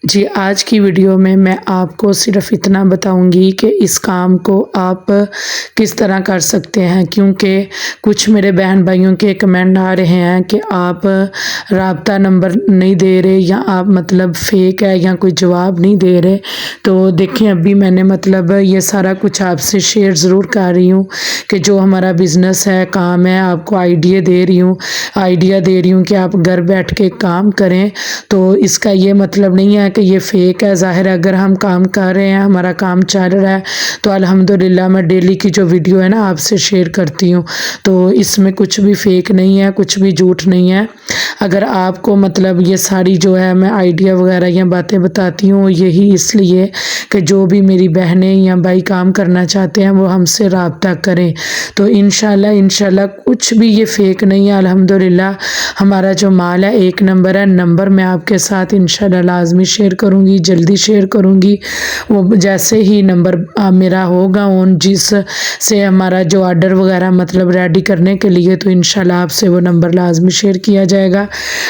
جی آج کی ویڈیو میں آپ کو صرف اتنا بتاؤں گی کہ اس کام کو آپ کس طرح کر سکتے ہیں، کیونکہ کچھ میرے بہن بھائیوں کے کمنٹ آ رہے ہیں کہ آپ رابطہ نمبر نہیں دے رہے یا آپ مطلب فیک ہے یا کوئی جواب نہیں دے رہے۔ تو دیکھیں ابھی میں نے مطلب یہ سارا کچھ آپ سے شیئر ضرور کر رہی ہوں کہ جو ہمارا بزنس ہے، کام ہے، آپ کو آئیڈیا دے رہی ہوں کہ آپ گھر بیٹھ کے کام کریں۔ تو اس کا یہ مطلب نہیں ہے کہ یہ فیک ہے۔ ظاہر ہے اگر ہم کام کر رہے ہیں، ہمارا کام چل رہا ہے، تو الحمدللہ میں ڈیلی کی جو ویڈیو ہے نا آپ سے شیئر کرتی ہوں، تو اس میں کچھ بھی فیک نہیں ہے، کچھ بھی جھوٹ نہیں ہے۔ اگر آپ کو مطلب یہ ساری جو ہے میں آئیڈیا وغیرہ یا باتیں بتاتی ہوں، یہی اس لیے کہ جو بھی میری بہنیں یا بھائی کام کرنا چاہتے ہیں وہ ہم سے رابطہ کریں۔ تو انشاءاللہ کچھ بھی یہ فیک نہیں ہے۔ الحمدللہ ہمارا جو مال ہے ایک نمبر ہے۔ نمبر میں آپ کے ساتھ انشاءاللہ لازمی شیئر کروں گی، جلدی شیئر کروں گی۔ وہ جیسے ہی نمبر میرا ہوگا جس سے ہمارا جو آرڈر وغیرہ مطلب ریڈی کرنے کے لیے، تو انشاءاللہ آپ سے وہ نمبر لازمی شیئر کیا جائے گا۔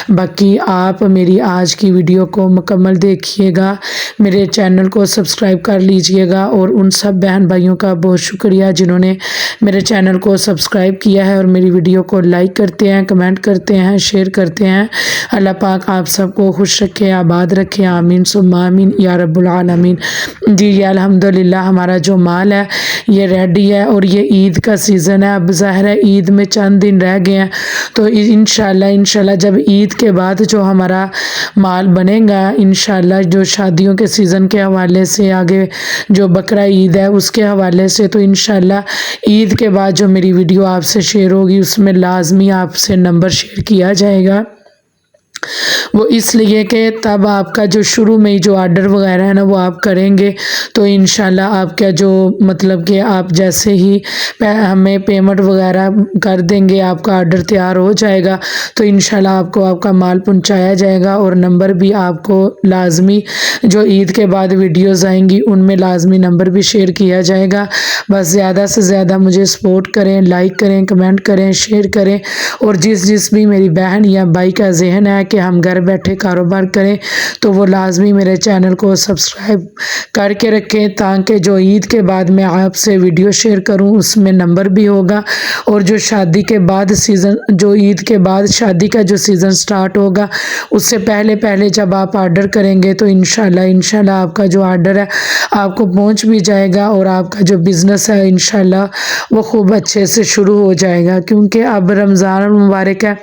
باقی آپ میری آج کی ویڈیو کو مکمل دیکھیے گا، میرے چینل کو سبسکرائب کر لیجئے گا، اور ان سب بہن بھائیوں کا بہت شکریہ جنہوں نے میرے چینل کو سبسکرائب کیا ہے اور میری ویڈیو کو لائک کرتے ہیں، کمنٹ کرتے ہیں، شیئر کرتے ہیں۔ اللہ پاک آپ سب کو خوش رکھے، آباد رکھے، آمین ثم آمین یا رب العالمین۔ جی یہ الحمدللہ ہمارا جو مال ہے یہ ریڈی ہے، اور یہ عید کا سیزن ہے۔ اب ظاہر ہے عید میں چند دن رہ گئے ہیں، تو انشاءاللہ جب عید کے بعد جو ہمارا مال بنے گا، انشاءاللہ جو شادیوں کے سیزن کے حوالے سے، آگے جو بقرہ عید ہے اس کے حوالے سے، تو انشاءاللہ عید کے بعد جو میری ویڈیو آپ سے شیئر ہوگی اس میں لازمی آپ سے نمبر شیئر کیا جائے گا۔ وہ اس لیے کہ تب آپ کا جو شروع میں جو آرڈر وغیرہ ہے نا وہ آپ کریں گے، تو انشاءاللہ آپ کا جو مطلب کہ آپ جیسے ہی ہمیں پیمنٹ وغیرہ کر دیں گے، آپ کا آرڈر تیار ہو جائے گا، تو انشاءاللہ آپ کو آپ کا مال پہنچایا جائے گا، اور نمبر بھی آپ کو لازمی جو عید کے بعد ویڈیوز آئیں گی ان میں لازمی نمبر بھی شیئر کیا جائے گا۔ بس زیادہ سے زیادہ مجھے سپورٹ کریں، لائک کریں، کمنٹ کریں، شیئر کریں، اور جس بھی میری بہن یا بھائی کا ذہن ہے کہ ہم گھر بیٹھے کاروبار کریں، تو وہ لازمی میرے چینل کو سبسکرائب کر کے رکھیں، تاکہ جو عید کے بعد میں آپ سے ویڈیو شیئر کروں اس میں نمبر بھی ہوگا، اور جو شادی کے بعد جو عید کے بعد شادی کا جو سیزن سٹارٹ ہوگا اس سے پہلے جب آپ آرڈر کریں گے تو انشاءاللہ آپ کا جو آرڈر ہے آپ کو پہنچ بھی جائے گا، اور آپ کا جو بزنس ہے انشاءاللہ وہ خوب اچھے سے شروع ہو جائے گا۔ کیونکہ اب رمضان مبارک ہے،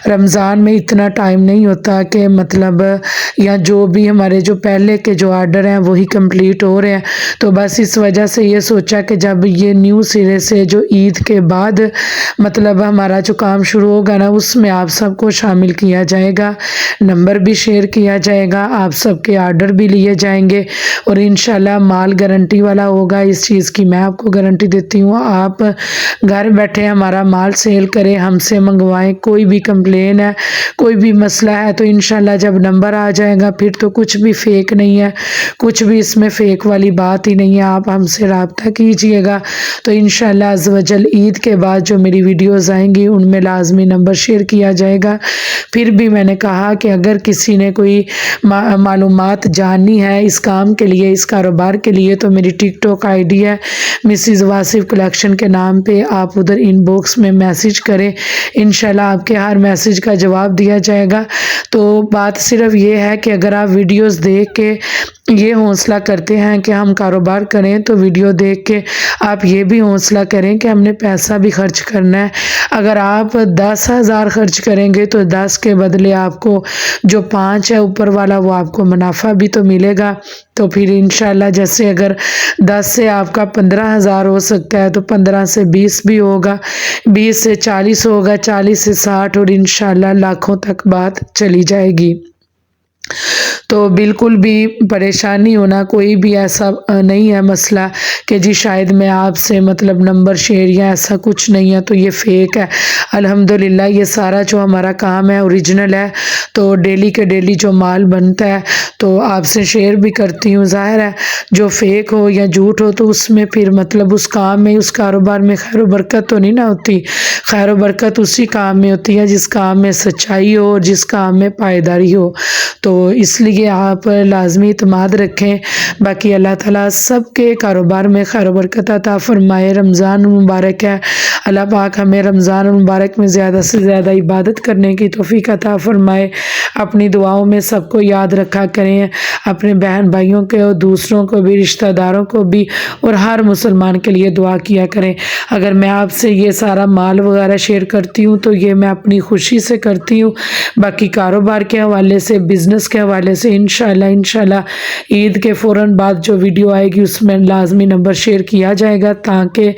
رمضان میں اتنا ٹائم نہیں ہوتا کہ مطلب یا جو بھی ہمارے جو پہلے کے جو آرڈر ہیں وہی کمپلیٹ ہو رہے ہیں، تو بس اس وجہ سے یہ سوچا کہ جب یہ نیو سرے سے جو عید کے بعد مطلب ہمارا جو کام شروع ہوگا نا اس میں آپ سب کو شامل کیا جائے گا، نمبر بھی شیئر کیا جائے گا، آپ سب کے آرڈر بھی لیے جائیں گے، اور انشاءاللہ مال گارنٹی والا ہوگا۔ اس چیز کی میں آپ کو گارنٹی دیتی ہوں۔ آپ گھر بیٹھے ہمارا مال سیل کریں، ہم سے منگوائیں، کوئی بھی کمپلین ہے، کوئی بھی مسئلہ ہے، تو انشاءاللہ جب نمبر آ جائے گا پھر تو کچھ بھی فیک نہیں ہے، کچھ بھی اس میں فیک والی بات ہی نہیں ہے۔ آپ ہم سے رابطہ کیجئے گا، تو انشاءاللہ عز و جل عید کے بعد جو میری ویڈیوز آئیں گی ان میں لازمی نمبر شیئر کیا جائے گا۔ پھر بھی میں نے کہا کہ اگر کسی نے کوئی معلومات جاننی ہے اس کام کے لیے، اس کاروبار کے لیے، تو میری ٹک ٹاک آئی ڈی ہے مسز واصف کلیکشن کے نام پہ، آپ ادھر ان باکس میں میسج کریں، انشاءاللہ آپ کے ہر میسج کا جواب دیا جائے گا۔ تو بات صرف یہ ہے کہ اگر آپ ویڈیوز دیکھ کے یہ حوصلہ کرتے ہیں کہ ہم کاروبار کریں، تو ویڈیو دیکھ کے آپ یہ بھی حوصلہ کریں کہ ہم نے پیسہ بھی خرچ کرنا ہے۔ اگر آپ 10,000 خرچ کریں گے تو 10 کے بدلے آپ کو جو 5 ہے اوپر والا وہ آپ کو منافع بھی تو ملے گا۔ تو پھر انشاءاللہ جیسے اگر 10 سے آپ کا 15,000 ہو سکتا ہے تو 15 سے 20 بھی ہوگا، 20 سے 40 ہوگا، 40 سے 60، اور انشاءاللہ لاکھوں تک بات چلی جائے گی۔ تو بالکل بھی پریشانی ہونا کوئی بھی ایسا نہیں ہے مسئلہ کہ جی شاید میں آپ سے مطلب نمبر شیئر یا ایسا کچھ نہیں ہے تو یہ فیک ہے۔ الحمدللہ یہ سارا جو ہمارا کام ہے اوریجنل ہے، تو ڈیلی کے ڈیلی جو مال بنتا ہے تو آپ سے شیئر بھی کرتی ہوں۔ ظاہر ہے جو فیک ہو یا جھوٹ ہو تو اس میں پھر مطلب اس کام میں، اس کاروبار میں خیر و برکت تو نہیں نہ ہوتی۔ خیر و برکت اسی کام میں ہوتی ہے جس کام میں سچائی ہو اور جس کام میں پائیداری ہو۔ تو تو اس لیے آپ لازمی اعتماد رکھیں۔ باقی اللہ تعالیٰ سب کے کاروبار میں خیر و برکت عطا فرمائے۔ رمضان مبارک ہے، اللہ پاک ہمیں رمضان مبارک میں زیادہ سے زیادہ عبادت کرنے کی توفیق عطا فرمائے۔ اپنی دعاؤں میں سب کو یاد رکھا کریں، اپنے بہن بھائیوں کے اور دوسروں کو بھی، رشتہ داروں کو بھی، اور ہر مسلمان کے لیے دعا کیا کریں۔ اگر میں آپ سے یہ سارا مال وغیرہ شیئر کرتی ہوں تو یہ میں اپنی خوشی سے کرتی ہوں۔ باقی کاروبار کے حوالے سے، بزنس کے حوالے سے انشاءاللہ عید کے فوراً بعد جو ویڈیو آئے گی اس میں لازمی نمبر شیئر کیا جائے گا، تاکہ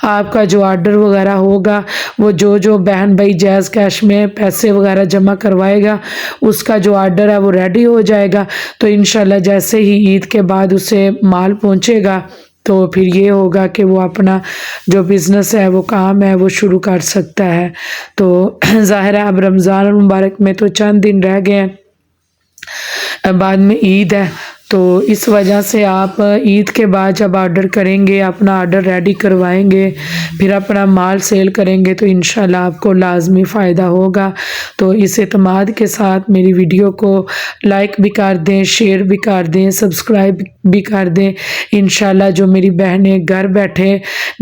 آپ کا جو آرڈر وغیرہ ہوگا، وہ جو بہن بھائی جائز کیش میں پیسے وغیرہ جمع کروائے گا، اس کا جو آرڈر ہے وہ ریڈی ہو جائے گا۔ تو انشاءاللہ جیسے ہی عید کے بعد اسے مال پہنچے گا تو پھر یہ ہوگا کہ وہ اپنا جو بزنس ہے، وہ کام ہے، وہ شروع کر سکتا ہے۔ تو ظاہر ہے اب رمضان المبارک میں تو چند دن رہ گئے ہیں، بعد میں عید ہے، تو اس وجہ سے آپ عید کے بعد جب آرڈر کریں گے، اپنا آرڈر ریڈی کروائیں گے، پھر اپنا مال سیل کریں گے تو انشاءاللہ آپ کو لازمی فائدہ ہوگا۔ تو اس اعتماد کے ساتھ میری ویڈیو کو لائک بھی کر دیں، شیئر بھی کر دیں، سبسکرائب بھی کر دیں۔ انشاءاللہ جو میری بہنیں گھر بیٹھے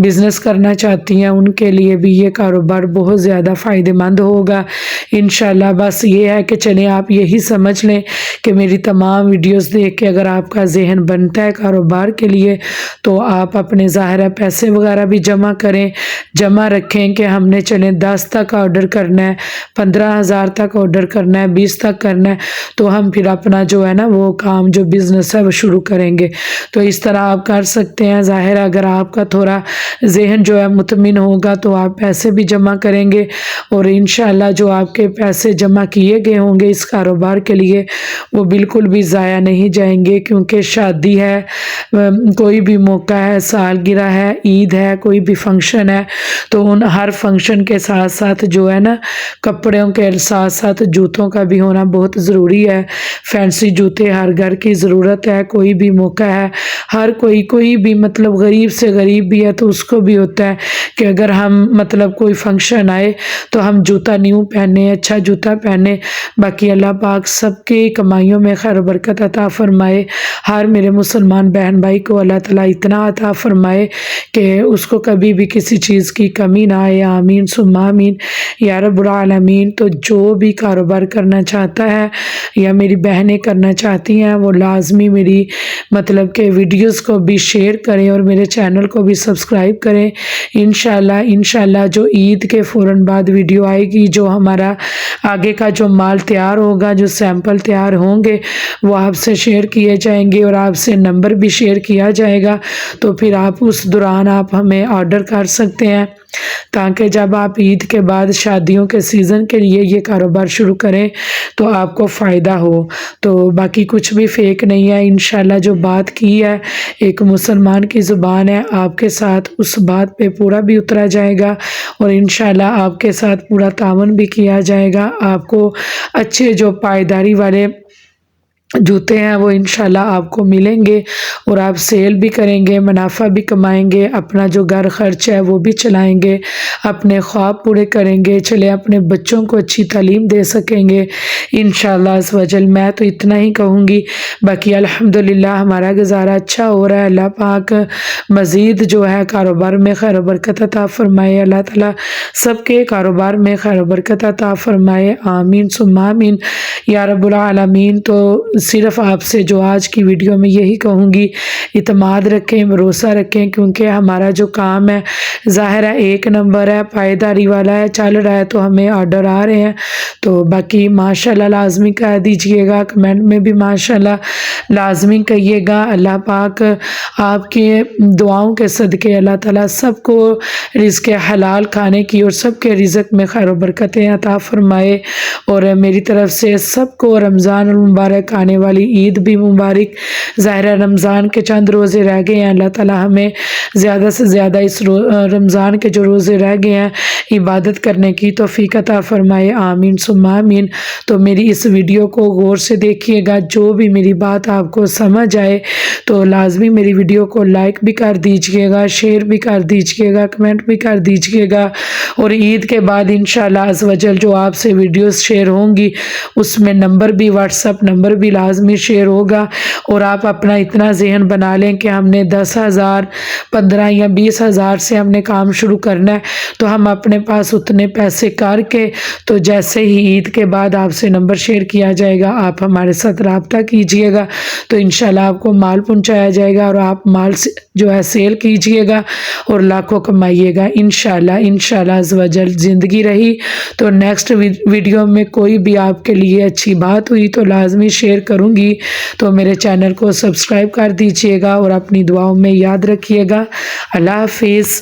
بزنس کرنا چاہتی ہیں ان کے لیے بھی یہ کاروبار بہت زیادہ فائدہ مند ہوگا انشاءاللہ۔ بس یہ ہے کہ چلیں آپ یہی سمجھ لیں کہ میری تمام ویڈیوز دیکھ کے اگر آپ کا ذہن بنتا ہے کاروبار کے لیے تو آپ اپنے ظاہرہ پیسے وغیرہ بھی جمع کریں، جمع رکھیں کہ ہم نے چلیں 10 تک آرڈر کرنا ہے، 15,000 تک آرڈر کرنا ہے، 20 تک کرنا ہے، تو ہم پھر اپنا جو ہے نا وہ کام جو بزنس ہے وہ شروع کریں گے۔ تو اس طرح آپ کر سکتے ہیں۔ ظاہر اگر آپ کا تھوڑا ذہن جو ہے مطمئن ہوگا تو آپ پیسے بھی جمع کریں گے، اور انشاءاللہ جو آپ کے پیسے جمع کیے گئے ہوں گے اس کاروبار کے لیے وہ بالکل بھی ضائع نہیں جائیں گے، کیونکہ شادی ہے، کوئی بھی موقع ہے، سالگرہ ہے، عید ہے، کوئی بھی فنکشن ہے، تو ان ہر فنکشن کے ساتھ ساتھ جو ہے نا کپڑوں کے ساتھ ساتھ جوتوں کا بھی ہونا بہت ضروری ہے۔ فینسی جوتے ہر گھر کی ضرورت ہے، کوئی بھی موقع ہے، ہر کوئی بھی مطلب غریب سے غریب بھی ہے تو اس کو بھی ہوتا ہے کہ اگر ہم مطلب کوئی فنکشن آئے تو ہم جوتا نیو پہنے، اچھا جوتا پہنے۔ باقی اللہ پاک سب کی کمائیوں میں خیر و برکت عطا فرمائے۔ ہر میرے مسلمان بہن بھائی کو اللہ تعالیٰ اتنا عطا فرمائے کہ اس کو کبھی بھی کسی چیز کی کمی نہ آئے۔ آمین ثم آمین یا رب العالمین۔ تو جو بھی کاروبار کرنا چاہتا ہے یا میری بہنیں کرنا چاہتی ہیں وہ لازمی میری مطلب کہ ویڈیوز کو بھی شیئر کریں اور میرے چینل کو بھی سبسکرائب کریں۔ انشاءاللہ جو عید کے فوراً بعد ویڈیو آئے گی، جو ہمارا آگے کا جو مال تیار ہوگا، جو سیمپل تیار ہوں گے وہ آپ سے شیئر کیے جائیں گے اور آپ سے نمبر بھی شیئر کیا جائے گا، تو پھر آپ اس دوران آپ ہمیں آرڈر کر سکتے ہیں، تاکہ جب آپ عید کے بعد شادیوں کے سیزن کے لیے یہ کاروبار شروع کریں تو آپ کو فائدہ ہو۔ تو باقی کچھ بھی فیک نہیں ہے، انشاءاللہ جو بات کی ہے ایک مسلمان کی زبان ہے، آپ کے ساتھ اس بات پہ پورا بھی اترا جائے گا اور انشاءاللہ آپ کے ساتھ پورا تعاون بھی کیا جائے گا۔ آپ کو اچھے جو پائیداری والے جوتے ہیں وہ انشاءاللہ آپ کو ملیں گے اور آپ سیل بھی کریں گے، منافع بھی کمائیں گے، اپنا جو گھر خرچ ہے وہ بھی چلائیں گے، اپنے خواب پورے کریں گے، چلے اپنے بچوں کو اچھی تعلیم دے سکیں گے انشاءاللہ عز و جل۔ میں تو اتنا ہی کہوں گی، باقی الحمدللہ ہمارا گزارا اچھا ہو رہا ہے۔ اللہ پاک مزید جو ہے کاروبار میں خیر و برکت عطا فرمائے، اللہ تعالیٰ سب کے کاروبار میں خیر و برکت عطا فرمائے، آمین ثم آمین یا رب العالمین۔ تو صرف آپ سے جو آج کی ویڈیو میں یہی کہوں گی، اعتماد رکھیں، بھروسہ رکھیں، کیونکہ ہمارا جو کام ہے ظاہر ہے ایک نمبر ہے، پائیداری والا ہے، چل رہا ہے، تو ہمیں آرڈر آ رہے ہیں۔ تو باقی ماشاءاللہ لازمی کہہ دیجئے گا، کمنٹ میں بھی ماشاءاللہ لازمی کہیے گا۔ اللہ پاک آپ کے دعاؤں کے صدقے اللہ تعالیٰ سب کو رزق حلال کھانے کی اور سب کے رزق میں خیر و برکتیں عطا فرمائے، اور میری طرف سے سب کو رمضان المبارک آنے والی عید بھی مبارک۔ ظاہر رمضان کے چند روزے رہ گئے ہیں، اللہ تعالی ہمیں زیادہ سے زیادہ اس رمضان کے جو روزے رہ گئے ہیں عبادت کرنے کی توفیق عطا فرمائے، آمین ثم آمین۔ تو میری اس ویڈیو کو غور سے دیکھیے گا، جو بھی میری بات آپ کو سمجھ آئے تو لازمی میری ویڈیو کو لائک بھی کر دیجئے گا، شیئر بھی کر دیجئے گا، کمنٹ بھی کر دیجئے گا، اور عید کے بعد انشاءاللہ عز و جل جو آپ سے ویڈیوز شیئر ہوں گی اس میں نمبر بھی، واٹس اپ نمبر بھی لازمی شیئر ہوگا، اور آپ اپنا اتنا ذہن بنا لیں کہ ہم نے 10,000 15 یا 20,000 سے ہم نے کام شروع کرنا ہے، تو ہم اپنے پاس اتنے پیسے کر کے تو جیسے ہی عید کے بعد آپ سے نمبر شیئر کیا جائے گا آپ ہمارے ساتھ رابطہ کیجئے گا، تو انشاءاللہ آپ کو مال پہنچایا جائے گا، اور آپ مال جو ہے سیل کیجئے گا اور لاکھوں کمائیے گا انشاءاللہ عز و جل۔ زندگی رہی تو نیکسٹ ویڈیو میں کوئی بھی آپ کے لیے اچھی بات ہوئی تو لازمی شیئر کروں گی، تو میرے چینل کو سبسکرائب کر دیجئے گا اور اپنی دعاؤں میں یاد رکھیے گا۔ اللہ حافظ۔